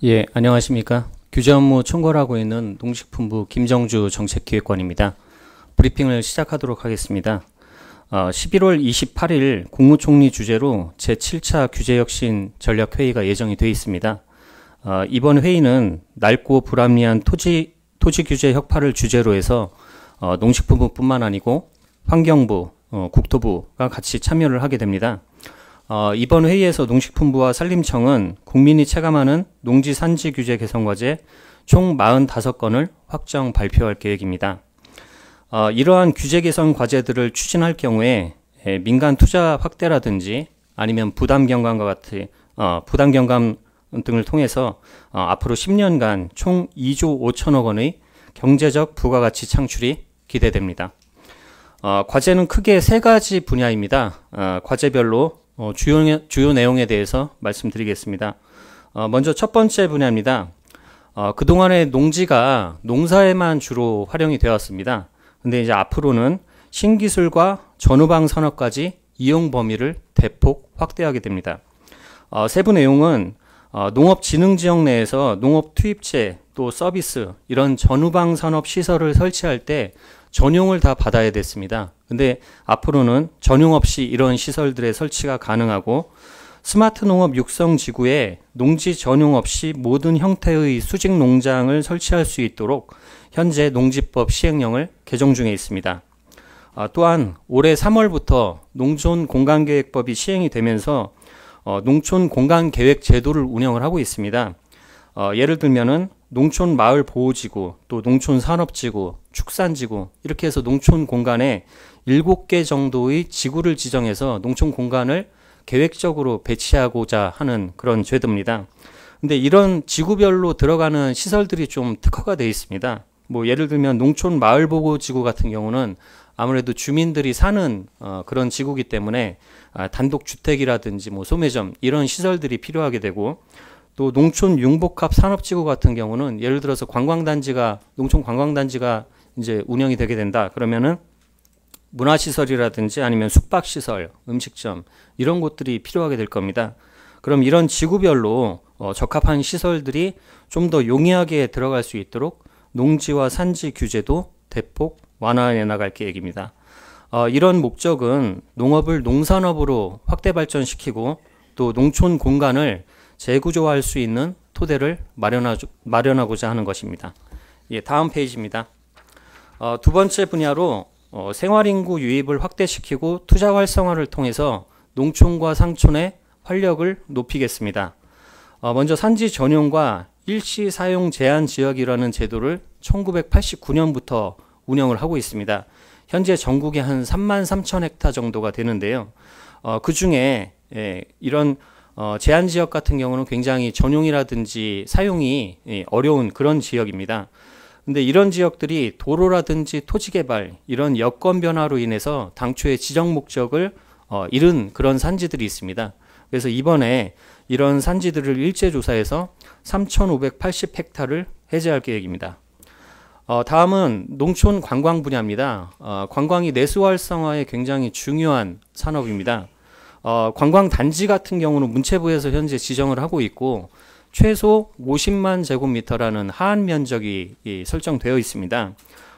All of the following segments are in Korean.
예, 안녕하십니까. 규제 업무 총괄 하고 있는 농식품부 김정주 정책기획관입니다. 브리핑을 시작하도록 하겠습니다. 11월 28일 국무총리 주재로 제7차 규제혁신 전략회의가 예정이 되어 있습니다. 이번 회의는 낡고 불합리한 토지 규제 혁파를 주제로 해서 농식품부뿐만 아니고 환경부, 국토부가 같이 참여를 하게 됩니다. 이번 회의에서 농식품부와 산림청은 국민이 체감하는 농지 산지 규제 개선 과제 총 45건을 확정 발표할 계획입니다. 이러한 규제 개선 과제들을 추진할 경우에 민간 투자 확대라든지 아니면 부담 경감과 같은 부담 경감 등을 통해서 앞으로 10년간 총 2조 5천억 원의 경제적 부가가치 창출이 기대됩니다. 과제는 크게 세 가지 분야입니다. 과제별로 주요 내용에 대해서 말씀드리겠습니다. 먼저 첫 번째 분야입니다. 그동안의 농지가 농사에만 주로 활용이 되었습니다. 근데 이제 앞으로는 신기술과 전후방 산업까지 이용 범위를 대폭 확대하게 됩니다. 세부 내용은 농업진흥지역 내에서 농업 투입체 또 서비스 이런 전후방 산업 시설을 설치할 때 전용을 다 받아야 됐습니다. 근데 앞으로는 전용 없이 이런 시설들의 설치가 가능하고 스마트 농업 육성 지구에 농지 전용 없이 모든 형태의 수직 농장을 설치할 수 있도록 현재 농지법 시행령을 개정 중에 있습니다. 또한 올해 3월부터 농촌 공간계획법이 시행이 되면서 농촌 공간계획 제도를 운영을 하고 있습니다. 예를 들면은 농촌 마을 보호지구, 또 농촌 산업지구, 축산지구 이렇게 해서 농촌 공간에 7개 정도의 지구를 지정해서 농촌 공간을 계획적으로 배치하고자 하는 그런 제도입니다. 근데 이런 지구별로 들어가는 시설들이 좀 특화가 되어 있습니다. 뭐 예를 들면 농촌 마을 보호지구 같은 경우는 아무래도 주민들이 사는 그런 지구이기 때문에 단독 주택이라든지 뭐 소매점 이런 시설들이 필요하게 되고, 또 농촌 융복합 산업지구 같은 경우는 예를 들어서 농촌 관광단지가 이제 운영이 되게 된다. 그러면은 문화시설이라든지 아니면 숙박시설, 음식점 이런 곳들이 필요하게 될 겁니다. 그럼 이런 지구별로 적합한 시설들이 좀 더 용이하게 들어갈 수 있도록 농지와 산지 규제도 대폭 완화해 나갈 계획입니다. 이런 목적은 농업을 농산업으로 확대 발전시키고 또 농촌 공간을 재구조화할 수 있는 토대를 마련하고자 하는 것입니다. 예, 다음 페이지입니다. 두 번째 분야로 생활인구 유입을 확대시키고 투자 활성화를 통해서 농촌과 상촌의 활력을 높이겠습니다. 먼저 산지 전용과 일시 사용 제한 지역이라는 제도를 1989년부터 운영을 하고 있습니다. 현재 전국에 한 33,000헥타 정도가 되는데요. 그 중에 이런 제한 지역 같은 경우는 굉장히 전용이라든지 사용이 어려운 그런 지역입니다. 근데 이런 지역들이 도로라든지 토지 개발 이런 여건 변화로 인해서 당초의 지정 목적을 잃은 그런 산지들이 있습니다. 그래서 이번에 이런 산지들을 일제 조사해서 3,580헥타를 해제할 계획입니다. 다음은 농촌 관광 분야입니다. 관광이 내수 활성화에 굉장히 중요한 산업입니다. 관광 단지 같은 경우는 문체부에서 현재 지정을 하고 있고 최소 50만 제곱미터라는 하한 면적이 설정되어 있습니다.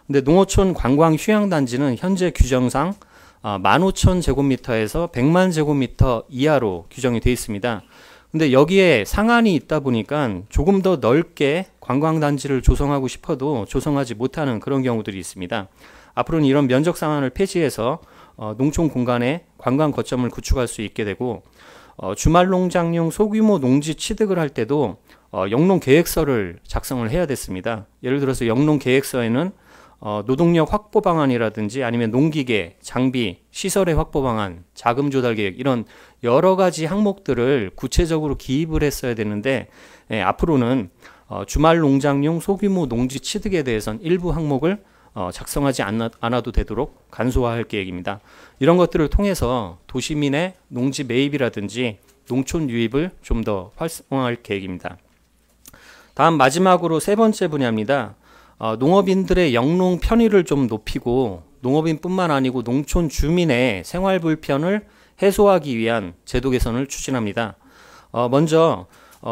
근데 농어촌 관광 휴양단지는 현재 규정상 15,000제곱미터에서 100만 제곱미터 이하로 규정이 되어 있습니다. 근데 여기에 상한이 있다 보니까 조금 더 넓게 관광단지를 조성하고 싶어도 조성하지 못하는 그런 경우들이 있습니다. 앞으로는 이런 면적 상한을 폐지해서 농촌 공간에 관광 거점을 구축할 수 있게 되고, 주말 농장용 소규모 농지 취득을 할 때도 영농 계획서를 작성을 해야 됐습니다. 예를 들어서 영농 계획서에는 노동력 확보 방안이라든지 아니면 농기계, 장비, 시설의 확보 방안, 자금 조달 계획 이런 여러 가지 항목들을 구체적으로 기입을 했어야 되는데 앞으로는 주말 농장용 소규모 농지 취득에 대해서는 일부 항목을 작성하지 않아도 되도록 간소화할 계획입니다. 이런 것들을 통해서 도시민의 농지 매입이라든지 농촌 유입을 좀 더 활성화할 계획입니다. 다음 마지막으로 세 번째 분야입니다. 농업인들의 영농 편의를 좀 높이고 농업인뿐만 아니고 농촌 주민의 생활 불편을 해소하기 위한 제도 개선을 추진합니다. 먼저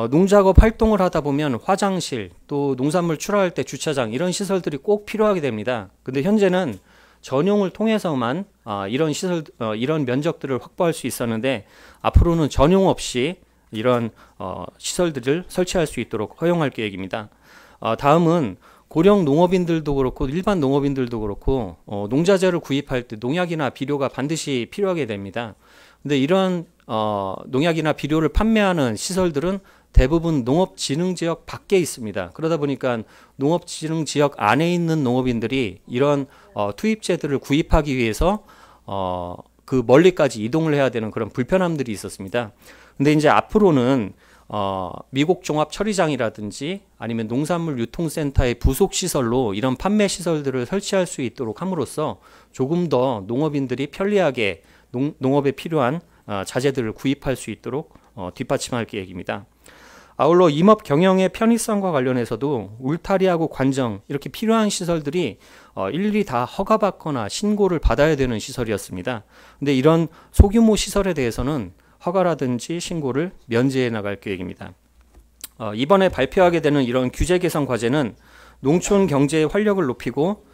농작업 활동을 하다 보면 화장실, 또 농산물 출하할 때 주차장 이런 시설들이 꼭 필요하게 됩니다. 근데 현재는 전용을 통해서만 이런 시설, 이런 면적들을 확보할 수 있었는데 앞으로는 전용 없이 이런 시설들을 설치할 수 있도록 허용할 계획입니다. 다음은 고령 농업인들도 그렇고 일반 농업인들도 그렇고 농자재를 구입할 때 농약이나 비료가 반드시 필요하게 됩니다. 근데 이런 농약이나 비료를 판매하는 시설들은 대부분 농업진흥지역 밖에 있습니다. 그러다 보니까 농업진흥지역 안에 있는 농업인들이 이런 투입재들을 구입하기 위해서 그 멀리까지 이동을 해야 되는 그런 불편함들이 있었습니다. 근데 이제 앞으로는 미국 종합 처리장이라든지 아니면 농산물 유통센터의 부속 시설로 이런 판매 시설들을 설치할 수 있도록 함으로써 조금 더 농업인들이 편리하게 농업에 필요한 자재들을 구입할 수 있도록 뒷받침할 계획입니다. 아울러 임업 경영의 편의성과 관련해서도 울타리하고 관정 이렇게 필요한 시설들이 일일이 다 허가받거나 신고를 받아야 되는 시설이었습니다. 근데 이런 소규모 시설에 대해서는 허가라든지 신고를 면제해 나갈 계획입니다. 이번에 발표하게 되는 이런 규제 개선 과제는 농촌 경제의 활력을 높이고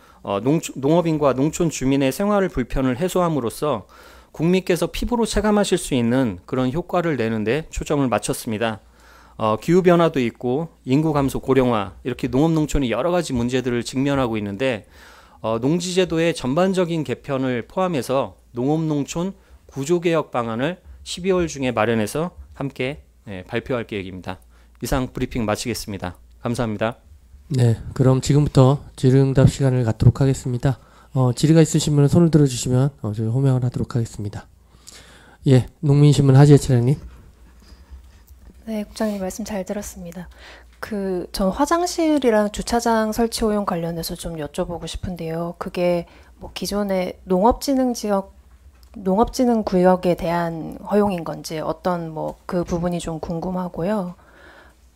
농업인과 농촌 주민의 생활 불편을 해소함으로써 국민께서 피부로 체감하실 수 있는 그런 효과를 내는데 초점을 맞췄습니다. 기후변화도 있고 인구 감소 고령화 이렇게 농업농촌이 여러 가지 문제들을 직면하고 있는데 농지제도의 전반적인 개편을 포함해서 농업농촌 구조개혁 방안을 12월 중에 마련해서 함께 발표할 계획입니다. 이상 브리핑 마치겠습니다. 감사합니다. 네, 그럼 지금부터 질의응답 시간을 갖도록 하겠습니다. 질의가 있으시면 손을 들어주시면 저희 호명을 하도록 하겠습니다. 예, 농민신문 하지혜 차장님. 네, 국장님 말씀 잘 들었습니다. 전 화장실이랑 주차장 설치 허용 관련해서 좀 여쭤보고 싶은데요. 그게 뭐 기존의 농업진흥 구역에 대한 허용인 건지 어떤 그 부분이 좀 궁금하고요.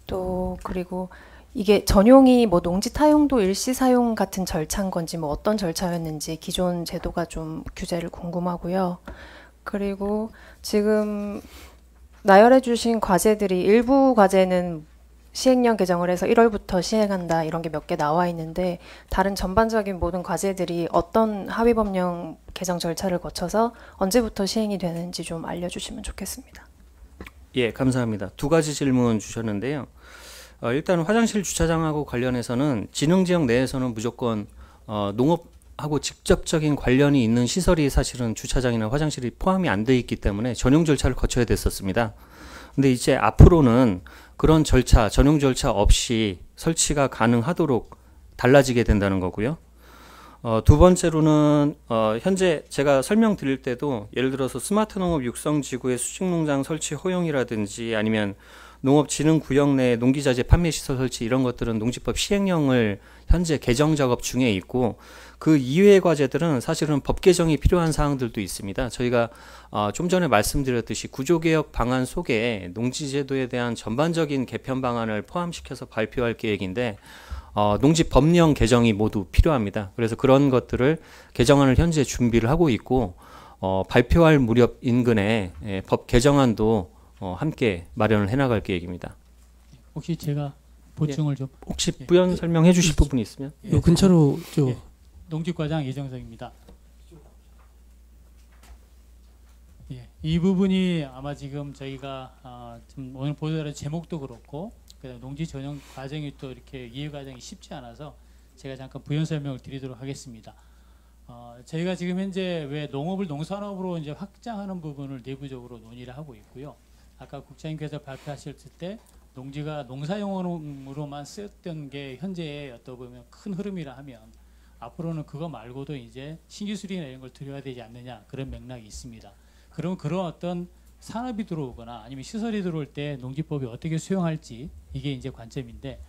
또 그리고 이게 전용이 뭐 농지 타용도 일시 사용 같은 절차인 건지 뭐 어떤 절차였는지 기존 제도가 좀 규제를 궁금하고요. 그리고 지금 나열해 주신 과제들이 일부 과제는 시행령 개정을 해서 1월부터 시행한다 이런 게 몇 개 나와 있는데 다른 전반적인 모든 과제들이 어떤 하위법령 개정 절차를 거쳐서 언제부터 시행이 되는지 좀 알려주시면 좋겠습니다. 예, 감사합니다. 두 가지 질문 주셨는데요. 일단 화장실 주차장하고 관련해서는 진흥지역 내에서는 무조건 농업하고 직접적인 관련이 있는 시설이 사실은 주차장이나 화장실이 포함이 안 돼 있기 때문에 전용 절차를 거쳐야 됐었습니다. 근데 이제 앞으로는 그런 절차, 전용 절차 없이 설치가 가능하도록 달라지게 된다는 거고요. 두 번째로는 현재 제가 설명드릴 때도 예를 들어서 스마트 농업 육성지구의 수직농장 설치 허용이라든지 아니면 농업진흥구역 내 농기자재 판매시설 설치 이런 것들은 농지법 시행령을 현재 개정 작업 중에 있고 그 이외의 과제들은 사실은 법 개정이 필요한 사항들도 있습니다. 저희가 좀 전에 말씀드렸듯이 구조개혁 방안 속에 농지제도에 대한 전반적인 개편 방안을 포함시켜서 발표할 계획인데 농지법령 개정이 모두 필요합니다. 그래서 그런 것들을 개정안을 현재 준비를 하고 있고 발표할 무렵 인근에 법 개정안도 함께 마련을 해나갈 계획입니다. 혹시 제가 보충을 좀 혹시 부연 설명해 주실 부분이 있으면 근처로 좀 농직과장 이정석입니다. 예, 이 부분이 아마 지금 저희가 좀 오늘 보도자료 제목도 그렇고 농지 전용 과정이 또 이렇게 이해 과정이 쉽지 않아서 제가 잠깐 부연 설명을 드리도록 하겠습니다. 저희가 지금 현재 왜 농업을 농산업으로 이제 확장하는 부분을 내부적으로 논의를 하고 있고요. 아까 국장님께서 발표하실 때 농지가 농사용으로만 쓰였던 게 현재의 어떤 보면 큰 흐름이라 하면 앞으로는 그거 말고도 이제 신기술이나 이런 걸 들여야 되지 않느냐 그런 맥락이 있습니다. 그럼 그런 어떤 산업이 들어오거나 아니면 시설이 들어올 때 농지법이 어떻게 수용할지 이게 이제 관점인데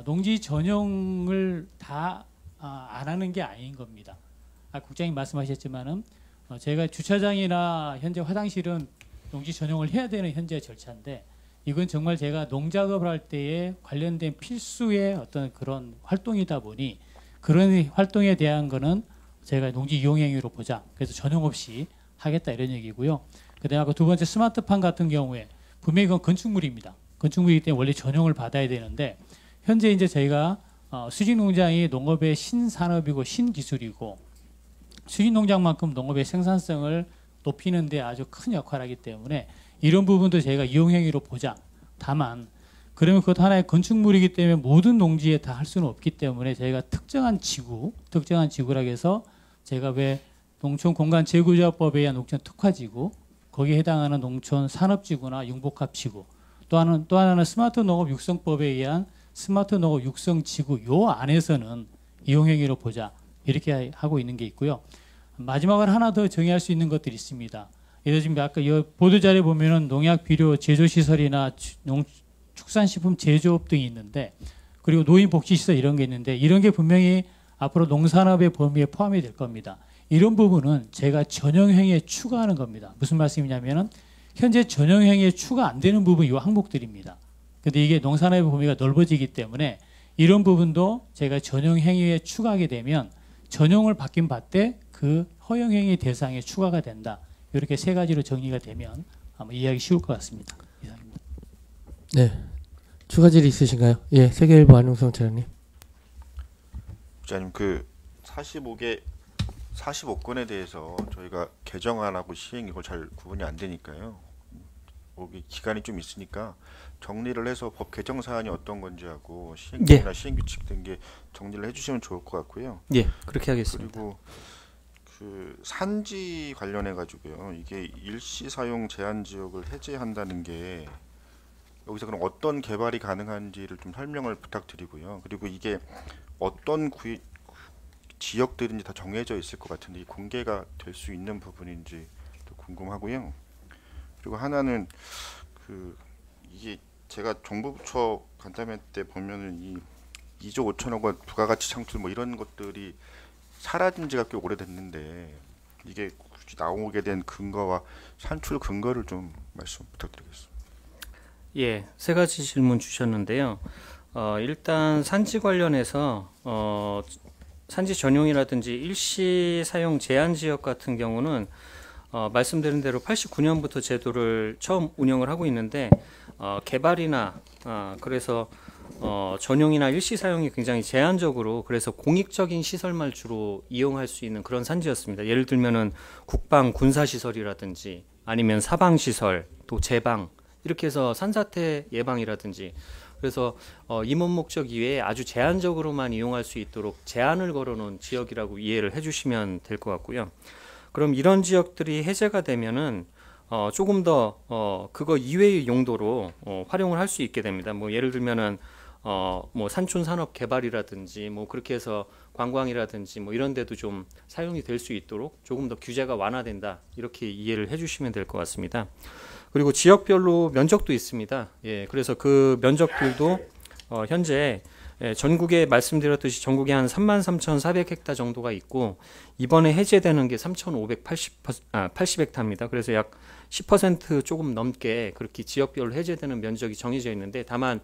농지 전용을 다 안 하는 게 아닌 겁니다. 국장님 말씀하셨지만은 제가 주차장이나 현재 화장실은 농지 전용을 해야 되는 현재 절차인데 이건 정말 제가 농작업을 할 때에 관련된 필수의 어떤 그런 활동이다 보니 그런 활동에 대한 거는 제가 농지 이용행위로 보자. 그래서 전용 없이 하겠다 이런 얘기고요. 그다음에 아까 두 번째 스마트팜 같은 경우에 분명히 이건 건축물입니다. 건축물이기 때문에 원래 전용을 받아야 되는데 현재 이제 저희가 수직농장이 농업의 신산업이고 신기술이고 수직농장만큼 농업의 생산성을 높이는 데 아주 큰 역할을 하기 때문에 이런 부분도 저희가 이용행위로 보자. 다만 그러면 그것도 하나의 건축물이기 때문에 모든 농지에 다 할 수는 없기 때문에 저희가 특정한 지구라고 해서 제가 왜 농촌 공간 재구조화법에 의한 농촌 특화지구 거기에 해당하는 농촌 산업지구나 융복합지구 또 하나는 스마트 농업 육성법에 의한 스마트 농업 육성지구 요 안에서는 이용행위로 보자 이렇게 하고 있는 게 있고요. 마지막으로 하나 더 정의할 수 있는 것들이 있습니다. 예를 들면 아까 보도자료에 보면은 농약 비료 제조시설이나 축산식품 제조업 등이 있는데 그리고 노인복지시설 이런 게 있는데 이런 게 분명히 앞으로 농산업의 범위에 포함이 될 겁니다. 이런 부분은 제가 전용행위에 추가하는 겁니다. 무슨 말씀이냐면은 현재 전용행위에 추가 안 되는 부분이 이 항목들입니다. 근데 이게 농산업의 범위가 넓어지기 때문에 이런 부분도 제가 전용행위에 추가하게 되면 전용을 받긴 받되 그 허용행위 대상에 추가가 된다. 이렇게 세 가지로 정리가 되면 아마 이해하기 쉬울 것 같습니다. 이상입니다. 네. 추가 질의 있으신가요? 예, 세계일보 안용성 차장님. 부장님 그 45건에 대해서 저희가 개정안하고 시행 이거 잘 구분이 안 되니까요. 여기 기간이 좀 있으니까 정리를 해서 법 개정 사안이 어떤 건지 하고 시행령이나 시행규칙 등 게 정리를 해주시면 좋을 것 같고요. 예, 그렇게 하겠습니다. 그리고 그 산지 관련해 가지고요. 이게 일시 사용 제한 지역을 해제한다는 게 여기서 그럼 어떤 개발이 가능한지를 좀 설명을 부탁드리고요. 그리고 이게 어떤 지역들인지 다 정해져 있을 것 같은데 공개가 될 수 있는 부분인지 또 궁금하고요. 그리고 하나는 그 이게 제가 정부 부처 간담회 때 보면은 이 2조 5천억 원 부가가치 창출 뭐 이런 것들이 사라진 지가 꽤 오래됐는데 이게 굳이 나오게 된 근거와 산출 근거를 좀 말씀 부탁드리겠습니다. 예, 세 가지 질문 주셨는데요. 일단 산지 관련해서 산지 전용이라든지 일시 사용 제한 지역 같은 경우는 말씀드린 대로 89년부터 제도를 처음 운영을 하고 있는데 개발이나 그래서 전용이나 일시 사용이 굉장히 제한적으로 그래서 공익적인 시설만 주로 이용할 수 있는 그런 산지였습니다. 예를 들면은 국방 군사시설이라든지 아니면 사방시설 또 제방 이렇게 해서 산사태 예방이라든지 그래서 임원 목적 이외에 아주 제한적으로만 이용할 수 있도록 제한을 걸어놓은 지역이라고 이해를 해주시면 될 것 같고요. 그럼 이런 지역들이 해제가 되면은 조금 더 그거 이외의 용도로 활용을 할 수 있게 됩니다. 뭐 예를 들면은 뭐 산촌 산업 개발이라든지 뭐 그렇게 해서 관광이라든지 뭐 이런 데도 좀 사용이 될 수 있도록 조금 더 규제가 완화된다 이렇게 이해를 해주시면 될 것 같습니다. 그리고 지역별로 면적도 있습니다. 예, 그래서 그 면적들도 현재 전국에 말씀드렸듯이 전국에 한 33,400헥타 정도가 있고 이번에 해제되는 게 3,580헥타입니다. 그래서 약 10% 조금 넘게 그렇게 지역별로 해제되는 면적이 정해져 있는데 다만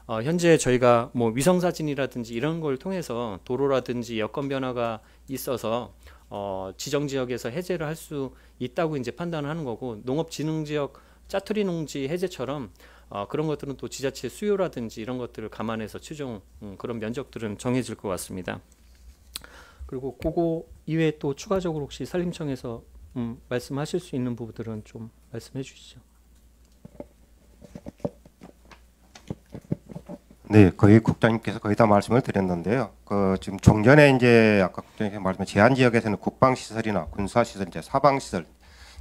현재 저희가 뭐 위성사진이라든지 이런 걸 통해서 도로라든지 여건 변화가 있어서 지정 지역에서 해제를 할 수 있다고 이제 판단을 하는 거고 농업진흥지역 짜투리 농지 해제처럼 그런 것들은 또 지자체 수요라든지 이런 것들을 감안해서 최종 그런 면적들은 정해질 것 같습니다. 그리고 그거 이외에 또 추가적으로 혹시 산림청에서 말씀하실 수 있는 부분들은 좀 말씀해 주시죠. 네, 거의 국장님께서 거의 다 말씀을 드렸는데요. 지금 종전에 이제 아까 국장님께서 말씀하신 제한 지역에서는 국방시설이나 군사시설, 이제 사방시설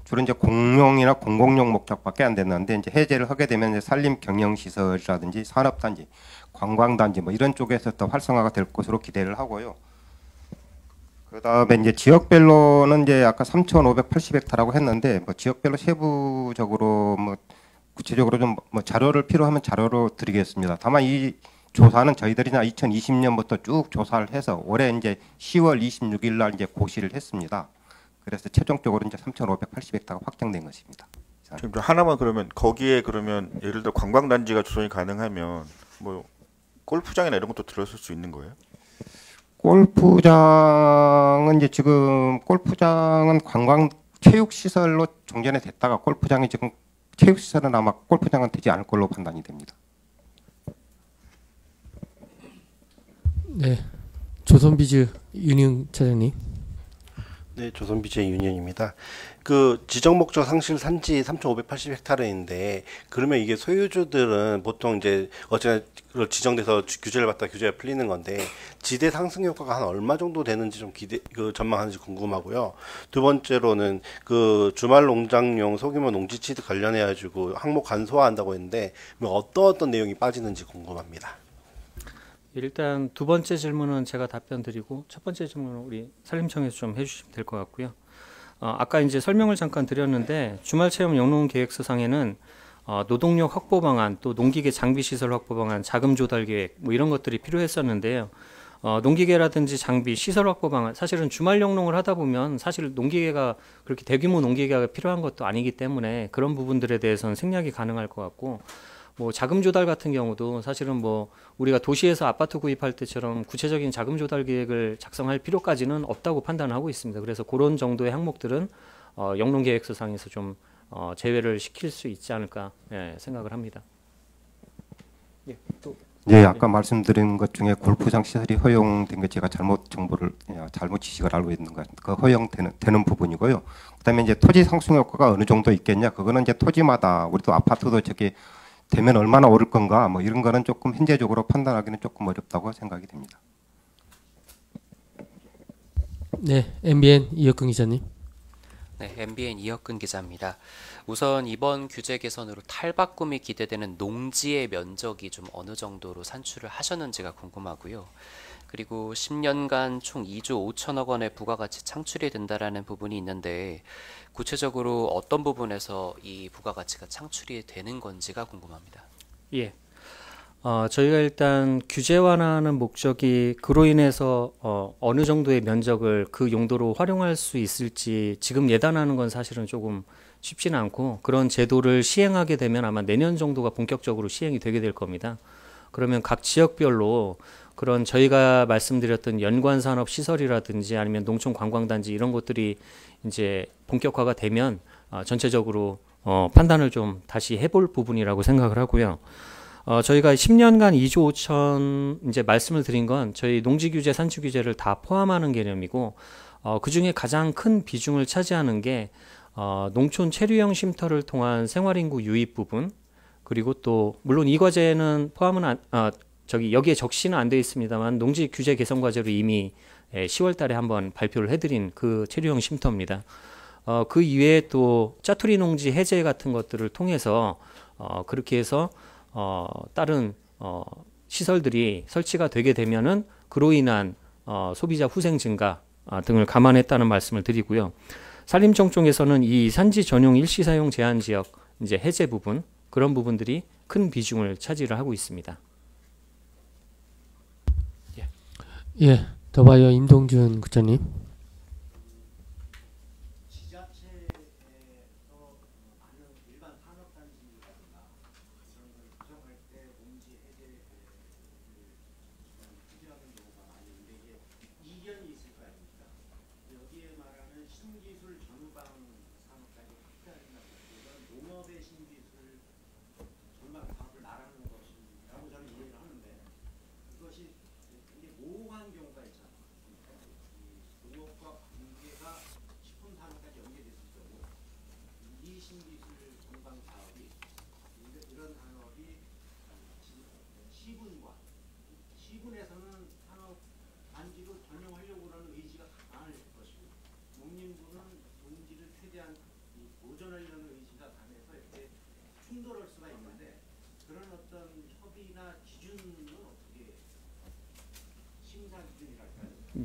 주로 이제 공용이나 공공용 목적밖에 안 됐는데 이제 해제를 하게 되면 이제 산림 경영시설이라든지 산업단지, 관광단지 뭐 이런 쪽에서 더 활성화가 될 것으로 기대를 하고요. 그다음에 이제 지역별로는 이제 아까 3,580헥타라고 했는데 뭐 지역별로 세부적으로 뭐 구체적으로 좀 뭐 자료를 필요하면 자료로 드리겠습니다. 다만 이 조사는 저희들이나 2020년부터 쭉 조사를 해서 올해 이제 10월 26일 날 이제 고시를 했습니다. 그래서 최종적으로 이제 3,580헥타가 확정된 것입니다. 지금 하나만 그러면 거기에 그러면 예를 들어 관광단지가 조성이 가능하면 뭐 골프장이나 이런 것도 들어설 수 있는 거예요? 골프장은 이제 지금 골프장은 관광 체육시설로 종전에 됐다가 골프장이 지금 체육시설은 아마 골프장은 되지 않을 걸로 판단이 됩니다. 네, 조선비즈 윤영 차장님. 네, 조선비즈의 윤현입니다. 그 지정 목적 상실 산지 3,580헥타르인데 그러면 이게 소유주들은 보통 이제 어쨌든 그걸 지정돼서 규제를 받다 규제가 풀리는 건데 지대 상승 효과가 한 얼마 정도 되는지 좀 전망하는지 궁금하고요. 두 번째로는 그 주말 농장용 소규모 농지 취득 관련해 가지고 항목 간소화한다고 했는데 어떤 내용이 빠지는지 궁금합니다. 일단 두 번째 질문은 제가 답변 드리고 첫 번째 질문은 우리 산림청에서 좀 해주시면 될 것 같고요. 아까 이제 설명을 잠깐 드렸는데 주말 체험 영농 계획서상에는 노동력 확보 방안, 또 농기계 장비 시설 확보 방안, 자금 조달 계획 뭐 이런 것들이 필요했었는데요. 농기계라든지 장비 시설 확보 방안, 사실은 주말 영농을 하다 보면 사실 농기계가 그렇게 대규모 농기계가 필요한 것도 아니기 때문에 그런 부분들에 대해서는 생략이 가능할 것 같고, 뭐 자금 조달 같은 경우도 사실은 뭐 우리가 도시에서 아파트 구입할 때처럼 구체적인 자금 조달 계획을 작성할 필요까지는 없다고 판단하고 있습니다. 그래서 그런 정도의 항목들은 영농 계획서상에서 좀 제외를 시킬 수 있지 않을까 생각을 합니다. 예, 또. 예, 아까 말씀드린 것 중에 골프장 시설이 허용된 게 제가 잘못 지식을 알고 있는 것 같아요. 그 허용되는 부분이고요. 그다음에 이제 토지 상승 효과가 어느 정도 있겠냐? 그거는 이제 토지마다 우리도 아파트도 저기 되면 얼마나 오를 건가 뭐 이런 거는 조금 현재적으로 판단하기는 조금 어렵다고 생각이 됩니다. 네, MBN 이혁근 기자님. 네, MBN 이혁근 기자입니다. 우선 이번 규제 개선으로 탈바꿈이 기대되는 농지의 면적이 좀 어느 정도로 산출을 하셨는지가 궁금하고요. 그리고 10년간 총 2조 5천억 원의 부가가치 창출이 된다라는 부분이 있는데 구체적으로 어떤 부분에서 이 부가가치가 창출이 되는 건지가 궁금합니다. 예. 저희가 일단 규제 완화하는 목적이 그로 인해서 어느 정도의 면적을 그 용도로 활용할 수 있을지 지금 예단하는 건 사실은 조금 쉽지는 않고, 그런 제도를 시행하게 되면 아마 내년 정도가 본격적으로 시행이 되게 될 겁니다. 그러면 각 지역별로 그런 저희가 말씀드렸던 연관산업 시설이라든지 아니면 농촌 관광단지 이런 것들이 이제 본격화가 되면 전체적으로 판단을 좀 다시 해볼 부분이라고 생각을 하고요. 저희가 10년간 2조 5천 이제 말씀을 드린 건 저희 농지 규제, 산지 규제를 다 포함하는 개념이고, 그 중에 가장 큰 비중을 차지하는 게 농촌 체류형 쉼터를 통한 생활인구 유입 부분, 그리고 또 물론 이 과제는 포함은 여기에 적시는 안 돼 있습니다만 농지 규제 개선 과제로 이미 10월 달에 한번 발표를 해드린 그 체류형 쉼터입니다. 그 이외에 또 짜투리 농지 해제 같은 것들을 통해서 그렇게 해서 다른 시설들이 설치가 되게 되면은 그로 인한 소비자 후생 증가 등을 감안했다는 말씀을 드리고요. 산림청 쪽에서는 이 산지 전용 일시 사용 제한 지역 이제 해제 부분, 그런 부분들이 큰 비중을 차지를 하고 있습니다. 예, 더바이어 임동준 국장님.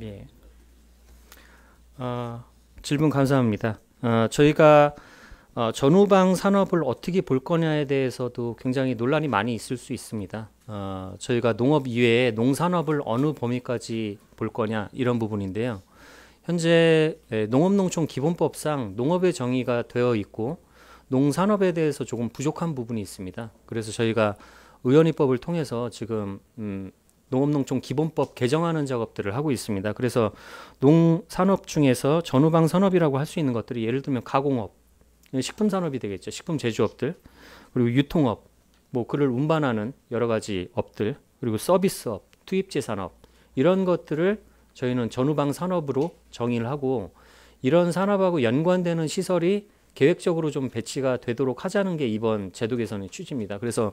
예. 질문 감사합니다. 저희가 전후방 산업을 어떻게 볼 거냐에 대해서도 굉장히 논란이 많이 있을 수 있습니다. 저희가 농업 이외에 농산업을 어느 범위까지 볼 거냐 이런 부분인데요. 현재 농업농촌기본법상 농업의 정의가 되어 있고 농산업에 대해서 조금 부족한 부분이 있습니다. 그래서 저희가 의원입법을 통해서 지금 농업농촌기본법 개정하는 작업들을 하고 있습니다. 그래서 농산업 중에서 전후방 산업이라고 할 수 있는 것들이 예를 들면 가공업, 식품산업이 되겠죠. 식품 제조업들, 그리고 유통업, 뭐 그를 운반하는 여러 가지 업들, 그리고 서비스업, 투입제 산업, 이런 것들을 저희는 전후방 산업으로 정의를 하고 이런 산업하고 연관되는 시설이 계획적으로 좀 배치가 되도록 하자는 게 이번 제도 개선의 취지입니다. 그래서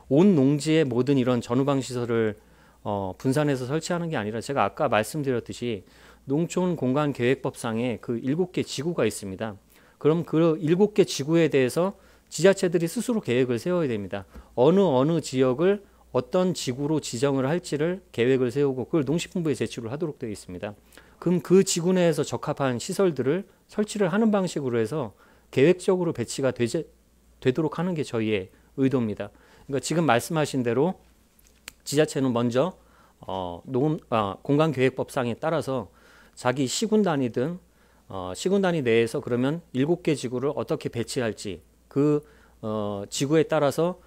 온 농지의 모든 이런 전후방 시설을 분산해서 설치하는 게 아니라 제가 아까 말씀드렸듯이 농촌공간계획법상에 그 7개 지구가 있습니다. 그럼 그 7개 지구에 대해서 지자체들이 스스로 계획을 세워야 됩니다. 어느 지역을 어떤 지구로 지정을 할지를 계획을 세우고 그걸 농식품부에 제출을 하도록 되어 있습니다. 그럼 그 지구 내에서 적합한 시설들을 설치를 하는 방식으로 해서 계획적으로 배치가 되도록 하는 게 저희의 의도입니다. 그러니까 지금 말씀하신 대로 지자체는 먼저 공간계획법상에 따라서 자기 시군 단위든 시군 단위 내에서 그러면 7개 지구를 어떻게 배치할지 그 지구에 따라서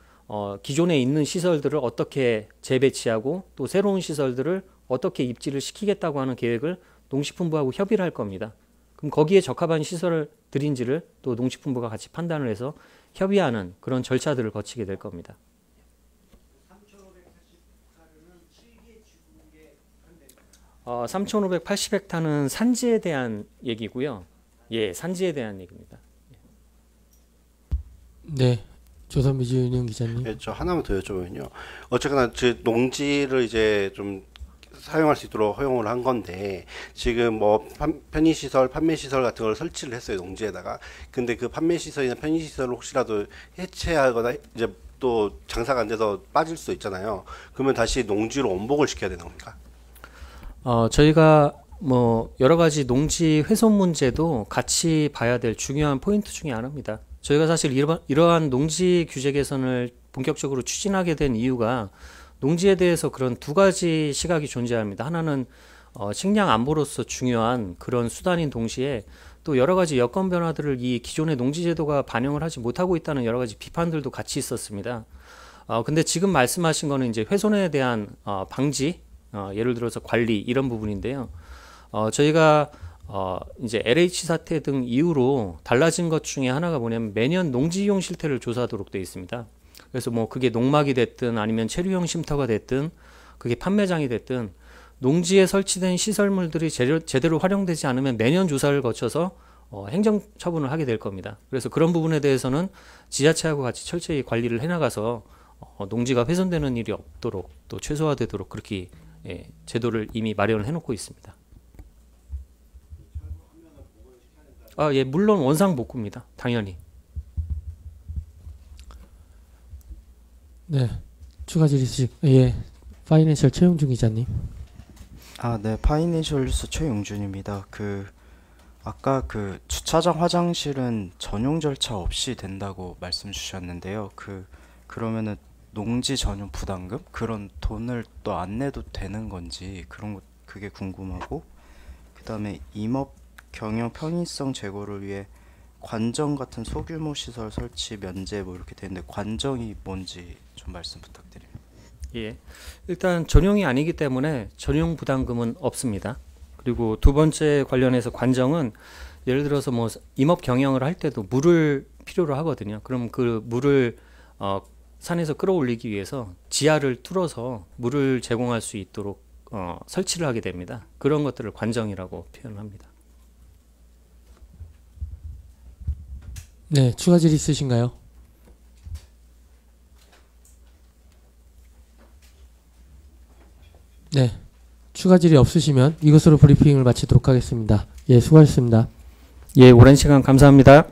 기존에 있는 시설들을 어떻게 재배치하고 또 새로운 시설들을 어떻게 입지를 시키겠다고 하는 계획을 농식품부하고 협의를 할 겁니다. 그럼 거기에 적합한 시설들인지를 또 농식품부가 같이 판단을 해서 협의하는 그런 절차들을 거치게 될 겁니다. 3,580헥타는 산지에 대한 얘기고요. 예, 산지에 대한 얘기입니다. 네, 조선미주윤영 기자님. 네, 저 하나만 더 여쭤보면요. 어쨌거나 농지를 이제 좀 사용할 수 있도록 허용을 한 건데 지금 뭐 편의시설, 판매시설 같은 걸 설치를 했어요 농지에다가. 근데 그 판매시설이나 편의시설을 혹시라도 해체하거나 이제 또 장사가 안 돼서 빠질 수 있잖아요. 그러면 다시 농지로 원복을 시켜야 되는 겁니까? 저희가 뭐 여러 가지 농지 훼손 문제도 같이 봐야 될 중요한 포인트 중에 하나입니다. 저희가 사실 이러한 농지 규제 개선을 본격적으로 추진하게 된 이유가 농지에 대해서 그런 두 가지 시각이 존재합니다. 하나는 식량 안보로서 중요한 그런 수단인 동시에 또 여러 가지 여건 변화들을 이 기존의 농지 제도가 반영을 하지 못하고 있다는 여러 가지 비판들도 같이 있었습니다. 근데 지금 말씀하신 거는 이제 훼손에 대한 방지, 예를 들어서 관리 이런 부분인데요. 저희가 이제 LH 사태 등 이후로 달라진 것 중에 하나가 뭐냐면 매년 농지 이용 실태를 조사하도록 되어 있습니다. 그래서 뭐 그게 농막이 됐든 아니면 체류형 쉼터가 됐든 그게 판매장이 됐든 농지에 설치된 시설물들이 제대로 활용되지 않으면 매년 조사를 거쳐서 행정 처분을 하게 될 겁니다. 그래서 그런 부분에 대해서는 지자체하고 같이 철저히 관리를 해나가서 농지가 훼손되는 일이 없도록 또 최소화되도록 그렇게 제도를 이미 마련을 해놓고 있습니다. 예, 물론 원상복구입니다. 당연히. 네, 추가 질의 있으시고, 예, 파이낸셜 최용준 기자님. 네, 파이낸셜뉴스 최용준입니다. 아까 주차장 화장실은 전용 절차 없이 된다고 말씀 주셨는데요. 그러면은 농지 전용 부담금 그런 돈을 또 안 내도 되는 건지 그게 궁금하고, 그다음에 임업 경영 편의성 제고를 위해 관정 같은 소규모 시설 설치 면제 뭐 이렇게 되는데 관정이 뭔지 좀 말씀 부탁드립니다. 예, 일단 전용이 아니기 때문에 전용 부담금은 없습니다. 그리고 두 번째 관련해서 관정은 예를 들어서 뭐 임업 경영을 할 때도 물을 필요로 하거든요. 그럼 그 물을 산에서 끌어올리기 위해서 지하를 뚫어서 물을 제공할 수 있도록 설치를 하게 됩니다. 그런 것들을 관정이라고 표현합니다. 네, 추가 질의 있으신가요? 네, 추가 질의 없으시면 이것으로 브리핑을 마치도록 하겠습니다. 예, 수고하셨습니다. 예, 오랜 시간 감사합니다.